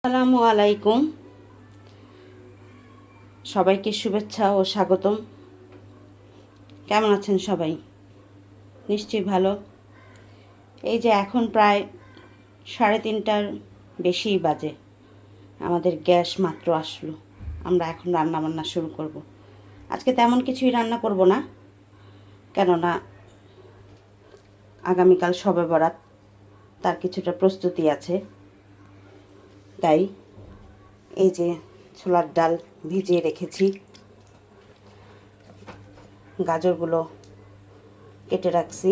আসসালামু আলাইকুম। সবাইকে শুভেচ্ছা ও স্বাগতম। কেমন আছেন সবাই? নিশ্চয়ই ভালো। এই যে এখন প্রায় 3:30টার বেশিই বাজে, আমাদের গ্যাস মাত্র আসলো। আমরা এখন রান্না বান্না শুরু করব। আজকে তেমন কিছুই রান্না করব না, কেননা আগামীকাল শবে বরাত, তার কিছুটা প্রস্তুতি আছে। তাই এই যে ছোলার ডাল ভিজিয়ে রেখেছি, গাজরগুলো কেটে রাখছি,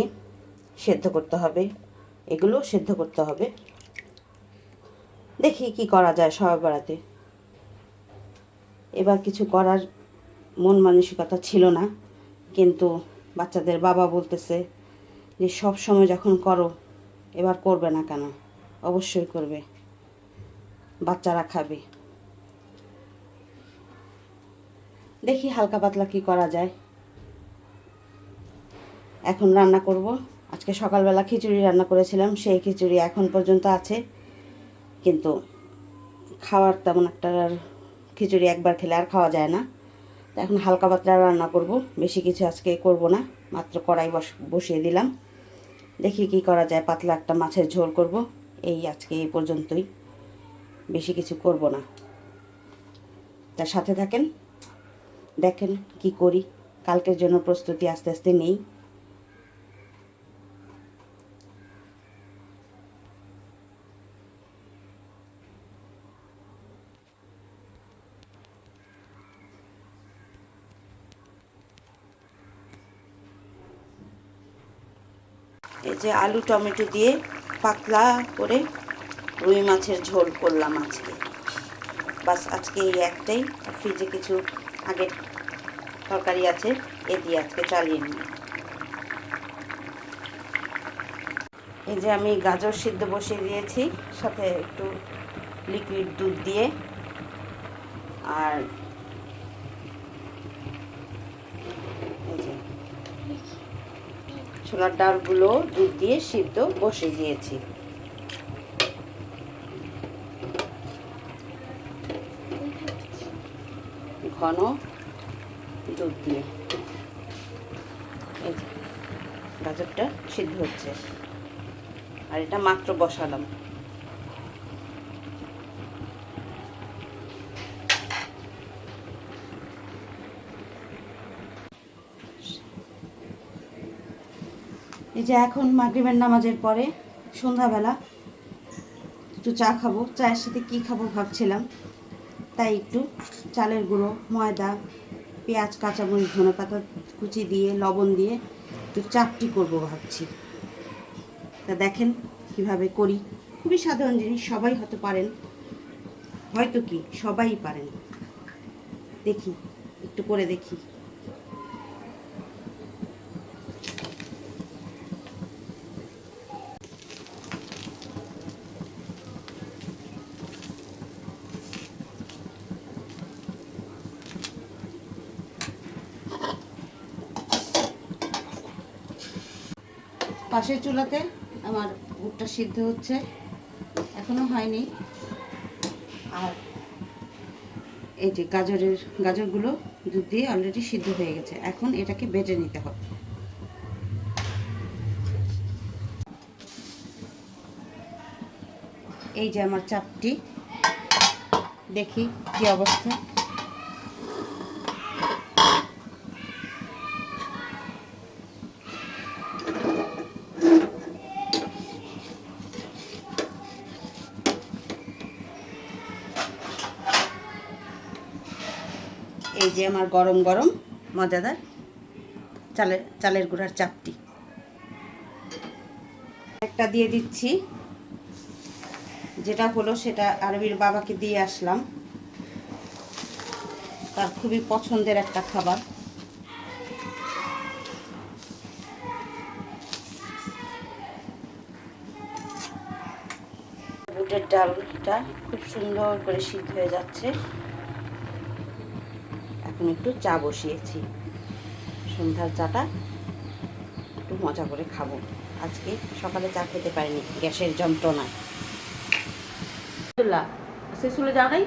সেদ্ধ করতে হবে, এগুলো সেদ্ধ করতে হবে। দেখি কি করা যায় শবে বরাতে। এবার কিছু করার মন মানসিকতা ছিল না, কিন্তু বাচ্চাদের বাবা বলতেছে যে সব সময় যখন করো, এবার করবে না কেন? অবশ্যই করবে, বাচ্চারা খাবে। দেখি হালকা পাতলা কি করা যায়। এখন রান্না করব। আজকে সকালবেলা খিচুড়ি রান্না করেছিলাম, সেই খিচুড়ি এখন পর্যন্ত আছে, কিন্তু খাওয়ার তেমন একটা খিচুড়ি একবার খেলে আর খাওয়া যায় না। তো এখন হালকা পাতলা রান্না করব, বেশি কিছু আজকে করব না, মাত্র কড়াই বসিয়ে দিলাম। দেখি কি করা যায়। পাতলা একটা মাছের ঝোল করব, এই আজকে এই পর্যন্তই, বেশি কিছু করব না। তার সাথে থাকেন, দেখেন কি করি। কালকের জন্য প্রস্তুতি আস্তে আস্তে নেই। এই যে আলু টমেটো দিয়ে পাতলা করে রুই মাছের ঝোল করলাম আজকে। বাস আজকে এই একটাই। ফ্রিজে কিছু আগের তরকারি আছে, এ দিয়ে আজকে চালিয়ে নিই। এই যে আমি গাজর সিদ্ধ বসিয়ে দিয়েছি, সাথে একটু লিকুইড দুধ দিয়ে, আর এই যে ছোলার ডালগুলো দুধ দিয়ে সিদ্ধ বসিয়ে দিয়েছি। ঘন দুধ দিয়ে এই যে গাজরটা সিদ্ধ হচ্ছে, আর এটা মাত্র বসালাম। এই যে এখন মাগরিবের নামাজের পরে সন্ধ্যাবেলা একটু চা খাবো। চায়ের সাথে কী খাবো ভাবছিলাম, তাই একটু চালের গুঁড়ো, ময়দা, পেঁয়াজ, কাঁচামরিচ, ধনেপাতা কুচি দিয়ে লবণ দিয়ে একটু চাপটি করব ভাবছি। তা দেখেন কিভাবে করি। খুবই সাধারণ জিনিস, সবাই হতে পারেন, হয়তো কি সবাই পারেন। দেখি, একটু করে দেখি। পাশের চুলাতে আমার বুটটা সিদ্ধ হচ্ছে, এখনো হয়নি। আর এই যে গাজরগুলো দুধ দিয়ে অলরেডি সিদ্ধ হয়ে গেছে, এখন এটাকে বেটে নিতে হবে। এই যে আমার চাপটি, দেখি কি অবস্থা। এই যে আমার গরম গরম মজাদার চালের গুঁড়ার চাপটি একটা দিয়ে দিচ্ছি। যেটা হলো সেটা আরবির বাবাকে দিয়ে আসলাম, তার খুবই পছন্দের একটা খাবার। বুটের ডালটা খুব সুন্দর করে সিদ্ধ হয়ে যাচ্ছে। এখন একটু চা বসিয়েছি, সন্ধ্যার চাটা একটু মজা করে খাবো। আজকে সকালে চা খেতে পারিনি গ্যাসের যন্ত্রণায়। আজকে স্কুলে যাও নাই?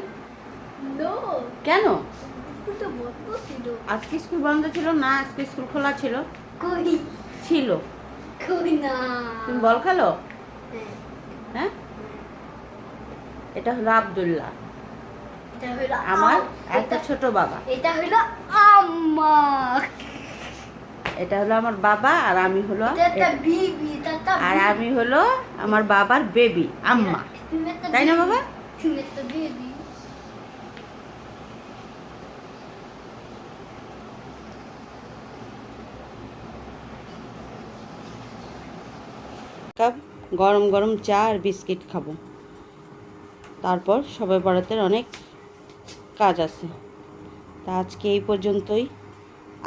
নো কেন? স্কুল তো বন্ধ ছিল। আজকে স্কুল বন্ধ ছিল না, আজকে স্কুল খোলা ছিল। কই ছিল। কই না। তুমি বল খেলো? হ্যাঁ, হ্যাঁ, এটা হলো আব্দুল্লাহ, এটা হলো আমার এত এটা ছোট বাবা। এটা হলো আম্মা। এটা হলো আমার বাবা, আর আমি হলো এটা একটা বিবি, এটা একটা আর আমি হলো আমার বাবার বেবি আম্মা, তুমি একটা তাই না baby, বাবা? তুমি একটা বেবি। কাপ গরম গরম চা আর বিস্কিট খাবো, তারপর সবাই বরাতের অনেক কাজ আছে। তা আজকে এই পর্যন্তই।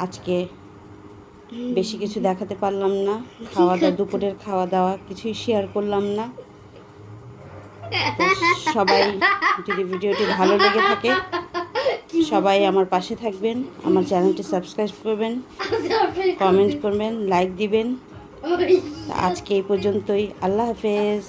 আজকে বেশি কিছু দেখাতে পারলাম না, খাওয়া দাওয়া, দুপুরের খাওয়া দাওয়া কিছুই শেয়ার করলাম না। তো সবাই যদি ভিডিওটি ভালো লেগে থাকে সবাই আমার পাশে থাকবেন, আমার চ্যানেলটি সাবস্ক্রাইব করবেন, কমেন্ট করবেন, লাইক দিবেন। তা আজকে এই পর্যন্তই। আল্লাহ হাফেজ।